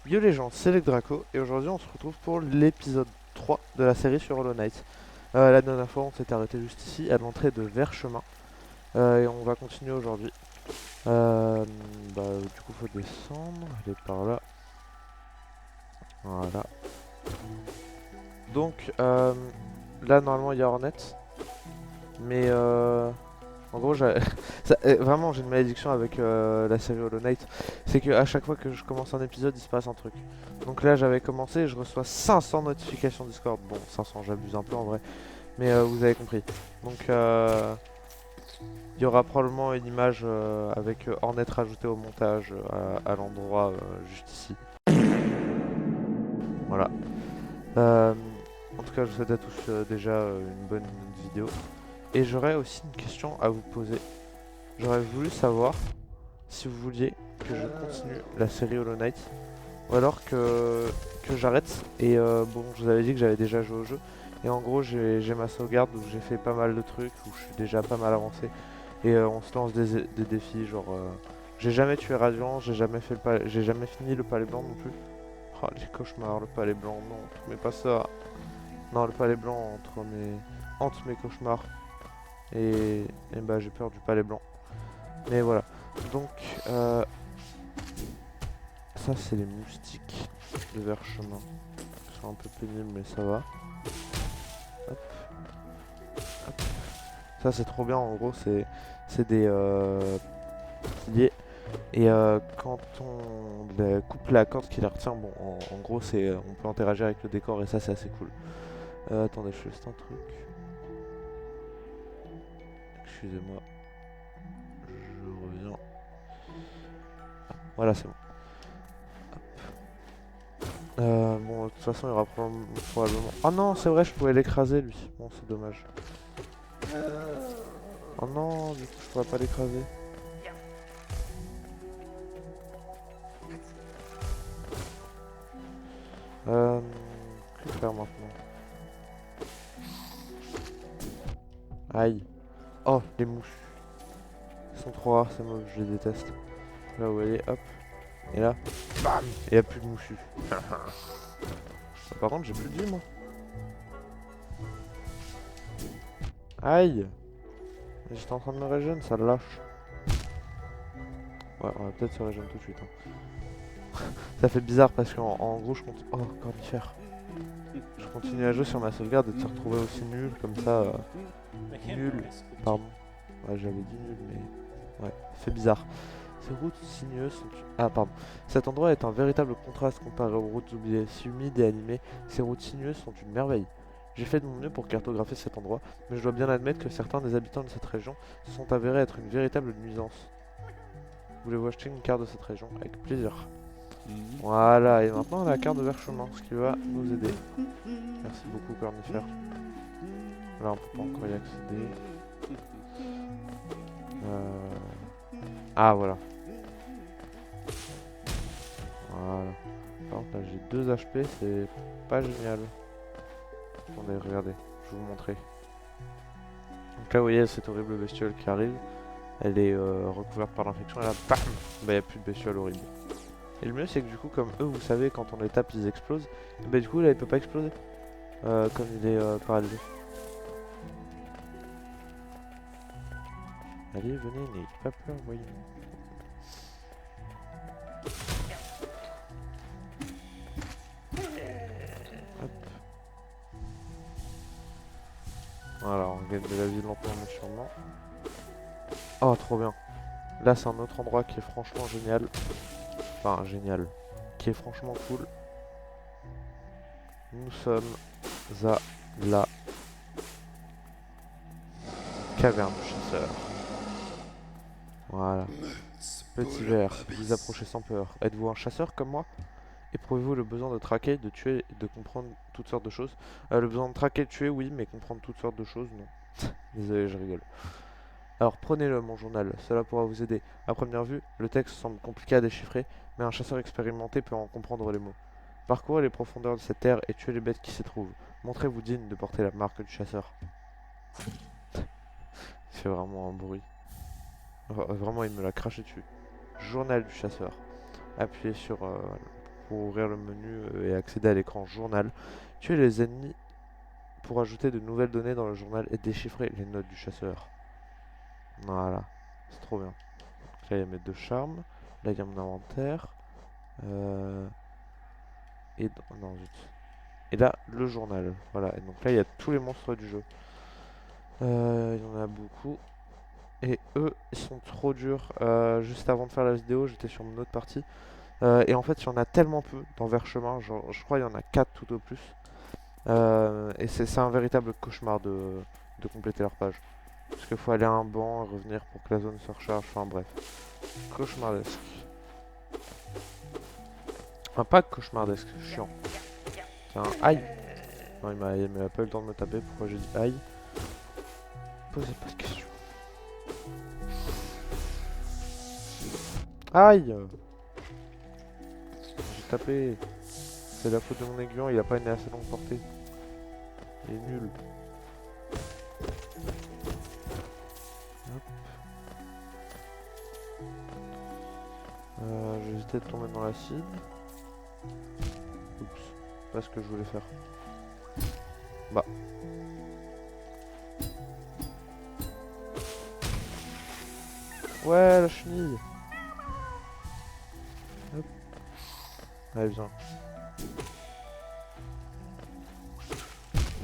Yo les gens, c'est Draco et aujourd'hui on se retrouve pour l'épisode 3 de la série sur Hollow Knight. La dernière fois on s'était arrêté juste ici à l'entrée de Verchemin et on va continuer aujourd'hui. Du coup faut descendre, aller par là. Voilà. Donc là normalement il y a Hornet, mais en gros vraiment j'ai une malédiction avec la série Hollow Knight, c'est que à chaque fois que je commence un épisode il se passe un truc. Donc là j'avais commencé et je reçois 500 notifications Discord. Bon 500 j'abuse un peu en vrai, mais vous avez compris. Donc il y aura probablement une image avec Hornet rajoutée au montage à l'endroit juste ici. Voilà. Euh, En tout cas je vous souhaite à tous déjà une bonne vidéo. Et j'aurais aussi une question à vous poser. J'aurais voulu savoir si vous vouliez que je continue la série Hollow Knight ou alors que j'arrête. Et bon, je vous avais dit que j'avais déjà joué au jeu. Et en gros, j'ai ma sauvegarde où j'ai fait pas mal de trucs, où je suis déjà pas mal avancé. Et on se lance des défis, genre. J'ai jamais tué Radiant, j'ai jamais fini le palais blanc non plus. Oh, les cauchemars, le palais blanc, non, mais pas ça. Non, le palais blanc entre mes cauchemars. Et bah, j'ai peur du palais blanc. Mais voilà. Donc, ça, c'est les moustiques de Verchemin. Ils sont un peu pénibles, mais ça va. Hop, hop. Ça, c'est trop bien. En gros, c'est des piliers. Et quand on coupe la corde qui les retient, bon, en gros, on peut interagir avec le décor et ça, c'est assez cool. Attendez, je fais juste un truc. Excusez-moi. Je reviens. Voilà, c'est bon. Bon, de toute façon, il y aura probablement... Oh non, c'est vrai, je pouvais l'écraser, lui. Bon, c'est dommage. Oh non, du coup, je pourrais pas l'écraser. Euh... Que faire maintenant? Aïe. Oh, les mouches. Ils sont trop rares, ces mobs, je les déteste. Là où elle est, hop. Et là, bam. Et y a plus de mouchus. Par contre, j'ai plus de vie, moi. Aïe. J'étais en train de me régénérer, ça lâche. Ouais, on va peut-être se régénérer tout de suite. Ça fait bizarre parce qu'en gros, je continue... Oh, cornifère. Je continue à jouer sur ma sauvegarde et de se retrouver aussi nul, comme ça... Nul, pardon. Ouais, j'avais dit nul, mais... Ouais, ça fait bizarre. Ces routes sinueuses sont... Ah, pardon. Cet endroit est un véritable contraste comparé aux routes oubliées. Si humides et animées, ces routes sinueuses sont une merveille. J'ai fait de mon mieux pour cartographier cet endroit, mais je dois bien admettre que certains des habitants de cette région se sont avérés être une véritable nuisance. Voulez-vous acheter une carte de cette région? Avec plaisir. Voilà, et maintenant la carte de Verchemin, ce qui va nous aider. Merci beaucoup, Cornifère. Là, on peut pas encore y accéder. Ah, voilà. Voilà. Par contre, là, j'ai 2 HP, c'est pas génial. Attendez, regardez, je vais vous montrer. Donc là, vous voyez cette horrible bestiole qui arrive. Elle est recouverte par l'infection, et là, bam, bah, y a plus de bestiole horrible. Et le mieux, c'est que du coup, comme eux, vous savez, quand on les tape, ils explosent. Et bah, du coup, là, il peut pas exploser. Comme il est paralysé. Allez, venez, n'ayez pas peur, voyons. Hop. Voilà, on gagne de la vie lentement mais sûrement. Oh, trop bien. Là, c'est un autre endroit qui est franchement génial. Enfin, génial. Qui est franchement cool. Nous sommes à la caverne du chasseur. Voilà. Petit verre, vous approchez sans peur. Êtes-vous un chasseur comme moi? Éprouvez-vous le besoin de traquer, de tuer et de comprendre toutes sortes de choses? Le besoin de traquer, de tuer, oui, mais comprendre toutes sortes de choses, non. Désolé, je rigole. Alors prenez-le, mon journal, cela pourra vous aider. À première vue, le texte semble compliqué à déchiffrer, mais un chasseur expérimenté peut en comprendre les mots. Parcourez les profondeurs de cette terre et tuez les bêtes qui s'y trouvent. Montrez-vous digne de porter la marque du chasseur. Il fait vraiment un bruit. Vraiment, il me l'a craché dessus. Journal du chasseur. Appuyez sur pour ouvrir le menu et accéder à l'écran journal. Tuer les ennemis pour ajouter de nouvelles données dans le journal et déchiffrer les notes du chasseur. Voilà, c'est trop bien. Donc là, il y a mes 2 charmes. Là, il y a mon inventaire. Non, zut. Et là, le journal. Voilà, et donc là, il y a tous les monstres du jeu. Il y en a beaucoup. Et eux, ils sont trop durs. Juste avant de faire la vidéo, j'étais sur une autre partie. Et en fait, il y en a tellement peu dans Verchemin. Genre, je crois qu'il y en a 4 tout au plus. Et c'est un véritable cauchemar de compléter leur page. Parce qu'il faut aller à un banc, revenir pour que la zone se recharge. Enfin bref. Cauchemardesque. Enfin, pas cauchemardesque, chiant. C'est un aïe. Non, il m'a pas eu le temps de me taper. Pourquoi j'ai dit aïe? Posez pas de questions. Aïe! J'ai tapé. C'est la faute de mon aiguillon, il a pas une assez longue portée. Il est nul. Hop. J'ai hésité de tomber dans l'acide. Oups, pas ce que je voulais faire. Bah. Ouais, la chenille. Hop. Allez, viens.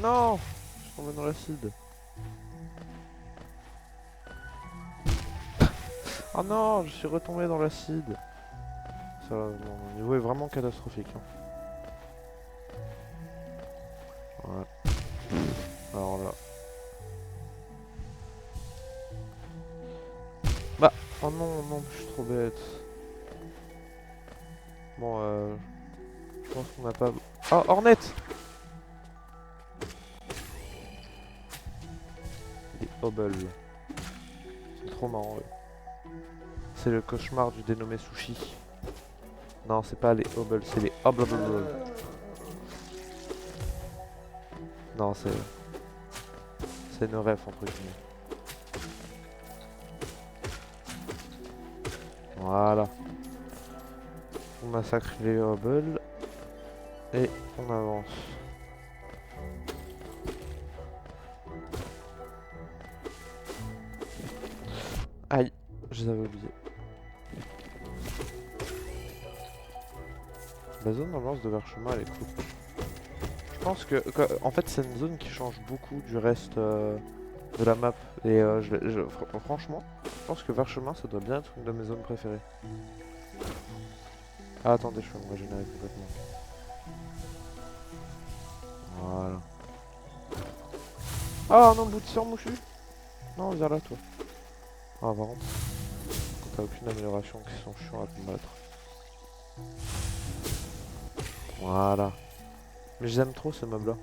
Non! Je suis tombé dans l'acide. Oh non, je suis retombé dans l'acide. Ça, mon niveau est vraiment catastrophique. Hein. Ouais. Alors là. Bah, oh non, non, je suis trop bête. Bon, je pense qu'on n'a pas... Oh, Hornet! Les hobbles. C'est trop marrant, eux. C'est le cauchemar du dénommé Sushi. Non, c'est pas les hobbles, c'est les hobbles. Non, c'est une ref entre guillemets. Voilà. On massacre les hobbles. Et on avance. Aïe, je les avais oubliés. La zone d'ambiance de Verchemin, elle est cool. Je pense que, en fait, c'est une zone qui change beaucoup du reste de la map. Et franchement, je pense que Verchemin, ça doit bien être une de mes zones préférées. Ah, attendez, je vais me régénérer complètement. Voilà. Ah non, bout de sang mouchu. Non, viens là, toi. Ah, par contre, t'as aucune amélioration qui sont chiants à combattre. Voilà. Mais j'aime trop ces mobs là.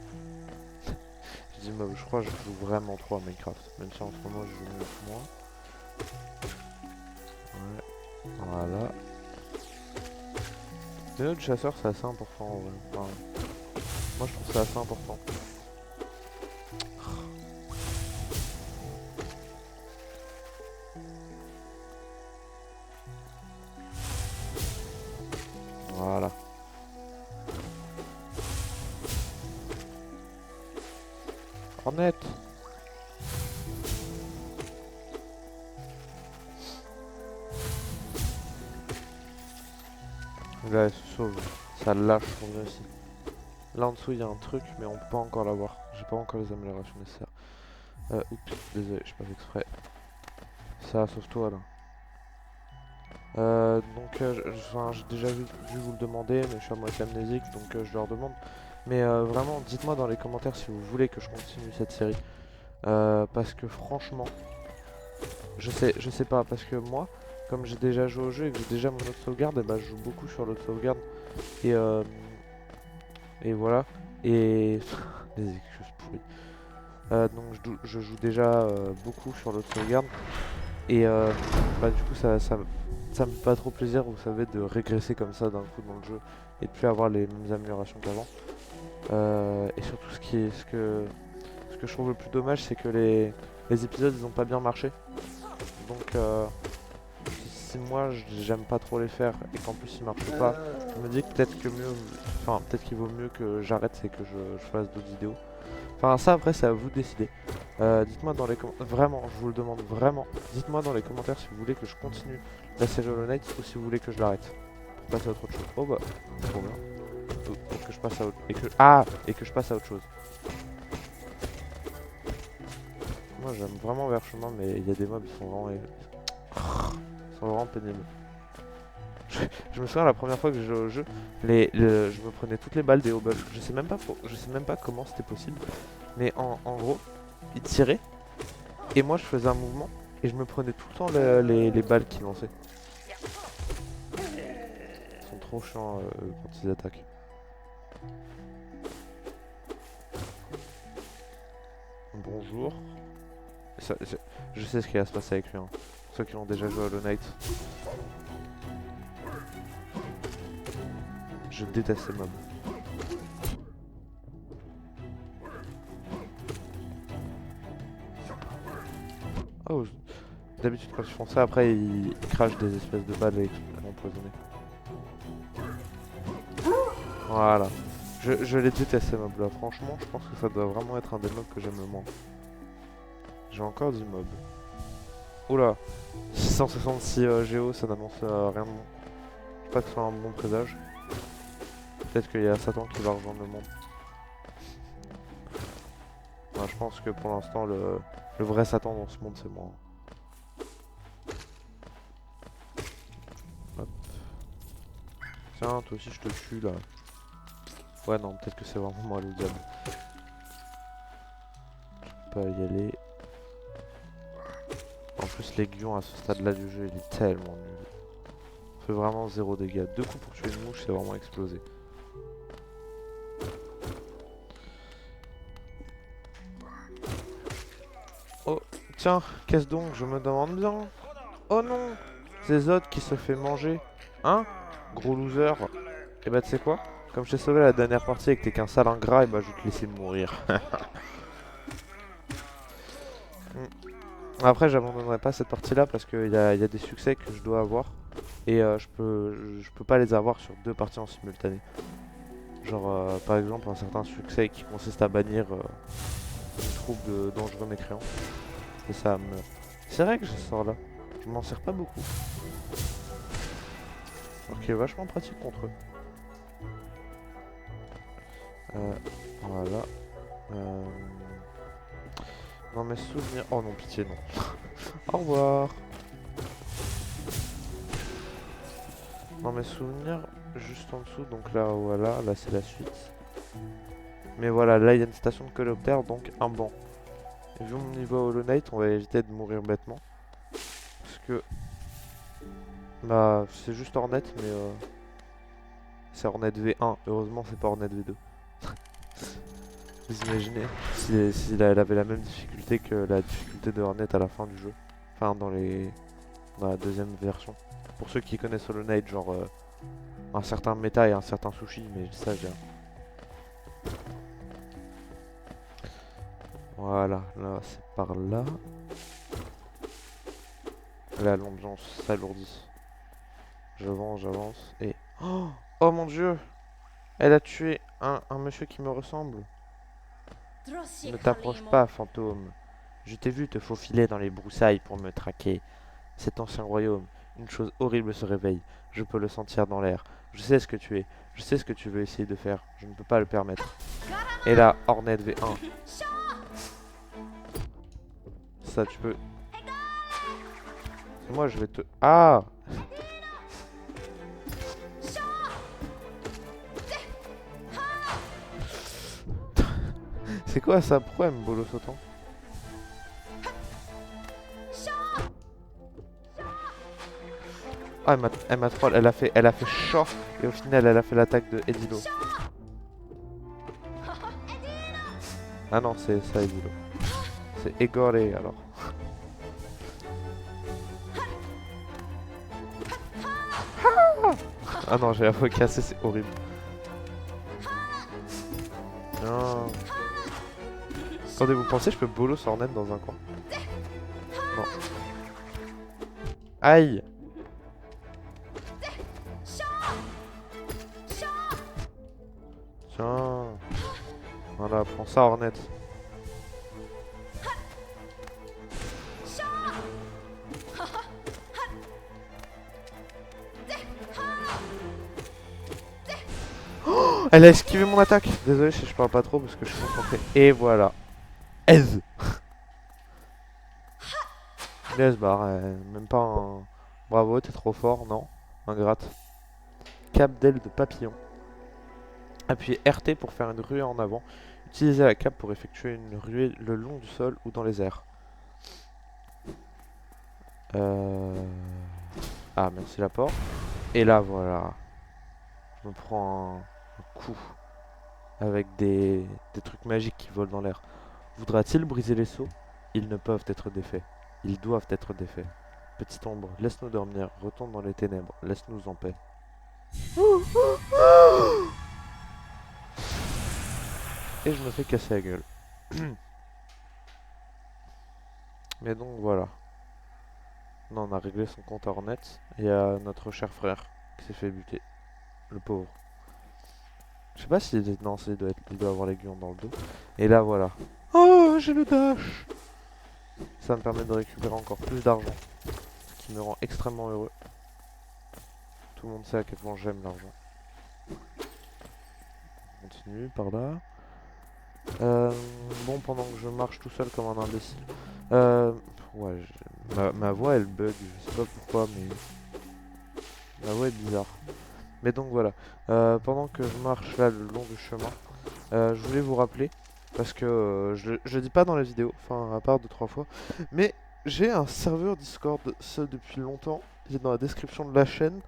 Je dis mob, je crois que je joue vraiment trop à Minecraft. Même si en ce moment je joue mieux que moi. Ouais. Voilà. Les notes de chasseur c'est assez important en vrai. Enfin, moi je trouve ça assez important. Voilà. Hornet. Là elle se sauve. Ça lâche son bien ici. Là en dessous il y a un truc mais on peut pas encore l'avoir. J'ai pas encore les améliorations nécessaires. Oups, désolé, je pas fait exprès. Ça, sauve-toi là. J'ai déjà dû vous le demander, mais je suis à moitié amnésique, donc je leur demande. Mais vraiment, dites-moi dans les commentaires si vous voulez que je continue cette série. Parce que franchement, je sais pas, parce que moi, comme j'ai déjà joué au jeu et que j'ai déjà mon autre sauvegarde, et bah, je joue beaucoup sur l'autre sauvegarde. Et voilà. Et des excuses pourries. Donc je joue déjà beaucoup sur l'autre sauvegarde. Et bah, du coup, ça me fait pas trop plaisir, vous savez, de régresser comme ça d'un coup dans le jeu et de plus avoir les mêmes améliorations qu'avant. Et surtout, ce que je trouve le plus dommage, c'est que les épisodes ils ont pas bien marché. Donc si moi j'aime pas trop les faire et qu'en plus ils marchent pas, je me dis que peut-être que mieux, enfin peut-être qu'il vaut mieux que j'arrête et que je fasse d'autres vidéos. Enfin ça après c'est à vous de décider. Dites-moi dans les commentaires, vraiment, je vous le demande vraiment, dites-moi dans les commentaires si vous voulez que je continue la série Hollow Knight ou si vous voulez que je l'arrête. Pour passer à autre chose. Oh bah, trop bien. Pour que je passe à autre... et que je passe à autre chose. Moi j'aime vraiment Verchemin mais il y a des mobs qui sont vraiment... Ils sont vraiment pénibles. Je me souviens la première fois que j'ai joué au jeu, je me prenais toutes les balles des hobbles. Je sais même pas comment c'était possible. Mais en gros, ils tiraient et moi je faisais un mouvement et je me prenais tout le temps les balles qu'ils lançaient. Ils sont trop chiants quand ils attaquent. Bonjour. Ça, je sais ce qui va se passer avec lui. Hein. Ceux qui ont déjà joué à Hollow Knight. Je déteste ces mobs. Oh, d'habitude quand ils font ça, après ils crachent des espèces de balles empoisonnées. Voilà. Je les déteste ces mobs là. Franchement, je pense que ça doit vraiment être un des mobs que j'aime le moins. J'ai encore 10 mobs. Oula, 666 Géo, ça n'annonce rien de bon. Je sais pas que ce soit un bon présage. Peut-être qu'il y a Satan qui va rejoindre le monde. Enfin, je pense que pour l'instant, le vrai Satan dans ce monde, c'est moi. Hop. Tiens, toi aussi, je te tue là. Ouais, non, peut-être que c'est vraiment moi le diable. Je peux pas y aller. En plus, l'aiguillon à ce stade-là du jeu, il est tellement nul. Il fait vraiment 0 dégâts. 2 coups pour tuer une mouche, c'est vraiment explosé. Oh, tiens, qu'est-ce donc, je me demande bien. Oh non, c'est Zod qui se fait manger. Hein? Gros loser. Et bah tu sais quoi? Comme je t'ai sauvé la dernière partie et que t'es qu'un sale ingrat, et bah je vais te laisser mourir. Après j'abandonnerai pas cette partie là parce qu'il y a des succès que je dois avoir. Et je peux pas les avoir sur 2 parties en simultané. Genre par exemple un certain succès qui consiste à bannir une troupe de dangereux mécréants. Et ça me... C'est vrai que je sors là. Je m'en sers pas beaucoup. Alors qu'il est vachement pratique contre eux. Voilà. Dans mes souvenirs... Oh non, pitié, non. Au revoir. Dans mes souvenirs, juste en dessous, donc là, voilà, là c'est la suite. Mais voilà, là il y a une station de coléoptère, donc un banc. Et vu mon niveau à Hollow Knight, on va éviter de mourir bêtement. Parce que... Bah, c'est juste Hornet, mais... c'est Hornet V1. Heureusement, c'est pas Hornet V2. Vous imaginez si elle avait la même difficulté que la difficulté de Hornet à la fin du jeu. Enfin, dans la deuxième version. Pour ceux qui connaissent Hollow Knight, genre un certain méta et un certain sushi, mais je dis ça, j'ai... Voilà, là c'est par là. Là, l'ambiance s'alourdit. J'avance et... Oh, oh mon dieu! Elle a tué un monsieur qui me ressemble. Ne t'approche pas, fantôme. Je t'ai vu te faufiler dans les broussailles pour me traquer. Cet ancien royaume, une chose horrible se réveille. Je peux le sentir dans l'air. Je sais ce que tu es. Je sais ce que tu veux essayer de faire. Je ne peux pas le permettre. Et là, Hornet V1. Ça, tu peux... Moi, je vais te... Ah! C'est quoi ça? Pourquoi elle me bolosse autant? Ah, elle m'a troll, elle a fait chat et au final elle a fait l'attaque de Edilo. Ah non, c'est ça Edilo. C'est Egoré alors. Ah non, j'ai la fois cassée, c'est horrible. Non. Attendez, vous pensez que je peux bolos Hornet dans un coin? Non. Aïe! Tiens. Voilà, prends ça, Hornet. Oh, elle a esquivé mon attaque. Désolé si je parle pas trop parce que je suis concentré. Et voilà. Aise. Laisse barre, même pas un... Bravo, t'es trop fort, non. Ingrate. Cap d'aile de papillon. Appuyez RT pour faire une ruée en avant. Utilisez la cape pour effectuer une ruée le long du sol ou dans les airs. Ah, merci l'apport. Et là, voilà. Je me prends un coup avec des trucs magiques qui volent dans l'air. Voudra-t-il briser les seaux? Ils ne peuvent être défaits. Ils doivent être défaits. Petite ombre, laisse-nous dormir. Retourne dans les ténèbres. Laisse-nous en paix. Et je me fais casser la gueule. Mais donc voilà. Non, on a réglé son compte à Hornet. Et il y a notre cher frère qui s'est fait buter. Le pauvre. Je sais pas si... Non, il doit avoir l'aiguillon dans le dos. Et là, voilà. Oh, j'ai le dash. Ça me permet de récupérer encore plus d'argent. Ce qui me rend extrêmement heureux. Tout le monde sait à quel point j'aime l'argent. On continue par là. Bon, pendant que je marche tout seul comme un imbécile. Ouais, ma voix elle bug, je sais pas pourquoi, mais ma voix est bizarre. Mais donc voilà, pendant que je marche là le long du chemin, je voulais vous rappeler, parce que je dis pas dans la vidéo, enfin à part 2-3 fois, mais j'ai un serveur Discord, ce depuis longtemps, il est dans la description de la chaîne,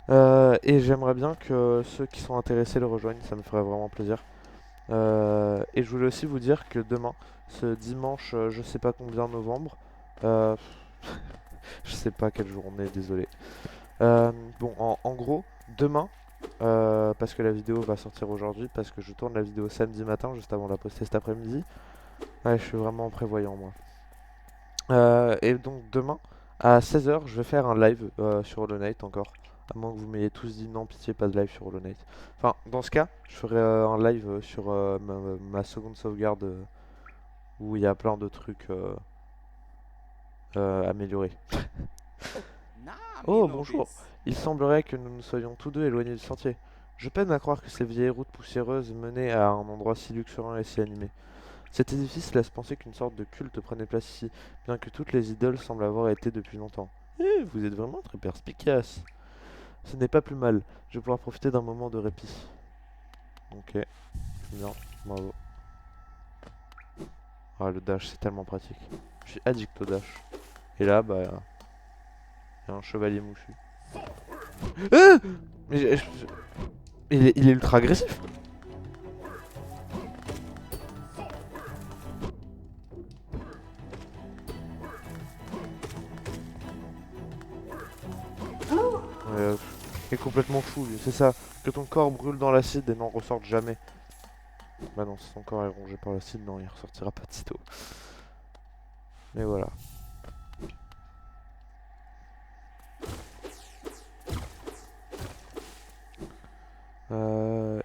et j'aimerais bien que ceux qui sont intéressés le rejoignent, ça me ferait vraiment plaisir. Et je voulais aussi vous dire que demain, ce dimanche, je sais pas combien novembre, euh, je sais pas quel jour on est, désolé. Bon, en gros, demain, parce que la vidéo va sortir aujourd'hui, parce que je tourne la vidéo samedi matin, juste avant de la poster cet après-midi. Ouais, je suis vraiment prévoyant, moi. Et donc, demain, à 16h, je vais faire un live sur Hollow Knight encore. À moins que vous m'ayez tous dit non, pitié, pas de live sur Hollow Knight. Enfin, dans ce cas, je ferai un live sur ma seconde sauvegarde où il y a plein de trucs améliorés. Oh, bonjour. Il semblerait que nous nous soyons tous deux éloignés du sentier. Je peine à croire que ces vieilles routes poussiéreuses menaient à un endroit si luxuriant et si animé. Cet édifice laisse penser qu'une sorte de culte prenait place ici, bien que toutes les idoles semblent avoir été depuis longtemps. Eh, vous êtes vraiment très perspicace. Ce n'est pas plus mal. Je vais pouvoir profiter d'un moment de répit. Ok, bien, bravo. Ah, le dash, c'est tellement pratique. Je suis addict au dash. Et là, bah, il y a un chevalier moussu. Ah, mais il est ultra agressif. Ouais, il est complètement fou, lui. C'est ça. Que ton corps brûle dans l'acide et n'en ressorte jamais. Bah non, si son corps est rongé par l'acide, non, il ressortira pas de sitôt. Mais voilà.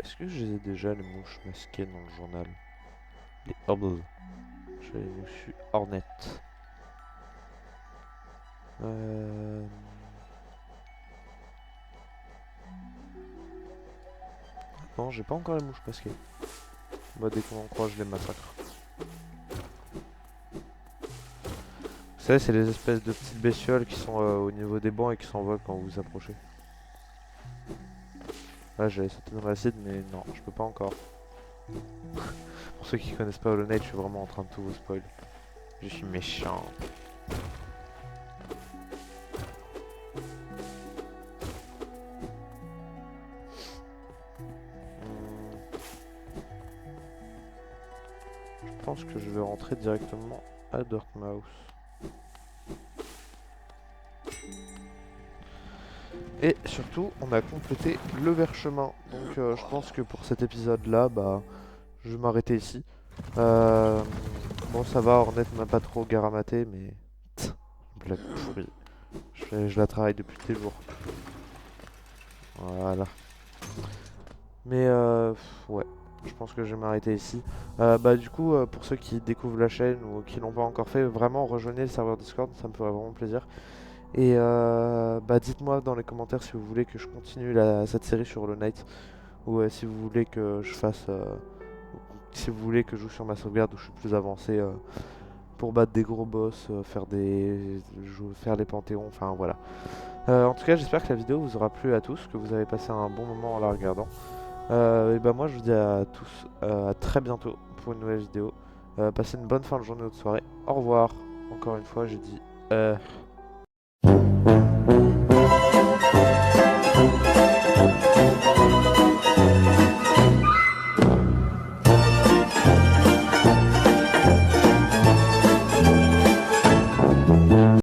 Est-ce que j'ai déjà les mouches masquées dans le journal? Les hobbles. J'ai les mouches Hornet. Euh... Non, j'ai pas encore les mouches masquées. Bah, dès qu'on en croit, je les massacre. Vous savez, c'est les espèces de petites bestioles qui sont au niveau des bancs et qui s'envolent quand vous vous approchez. Là, j'allais sauter dans l'acide, mais non, je peux pas encore. Pour ceux qui connaissent pas Hollow Knight, je suis vraiment en train de tout vous spoil. Je suis méchant. Je pense que je vais rentrer directement à Dartmouth. Et surtout, on a complété le vert-chemin. Donc je pense que pour cet épisode-là, bah, je vais m'arrêter ici. Bon, ça va, Hornet m'a pas trop garamaté, mais... Blague pourrie. Je la travaille depuis des jours. Voilà. Mais ouais, je pense que je vais m'arrêter ici. Du coup, pour ceux qui découvrent la chaîne ou qui l'ont pas encore fait, vraiment rejoignez le serveur Discord, ça me ferait vraiment plaisir. Et dites-moi dans les commentaires si vous voulez que je continue cette série sur Hollow Knight ou si vous voulez que je fasse, si vous voulez que je joue sur ma sauvegarde où je suis plus avancé pour battre des gros boss, faire les panthéons, enfin voilà. En tout cas, j'espère que la vidéo vous aura plu à tous, que vous avez passé un bon moment en la regardant. Moi, je vous dis à tous à très bientôt pour une nouvelle vidéo. Passez une bonne fin de journée ou de soirée. Au revoir. Encore une fois, j'ai dit.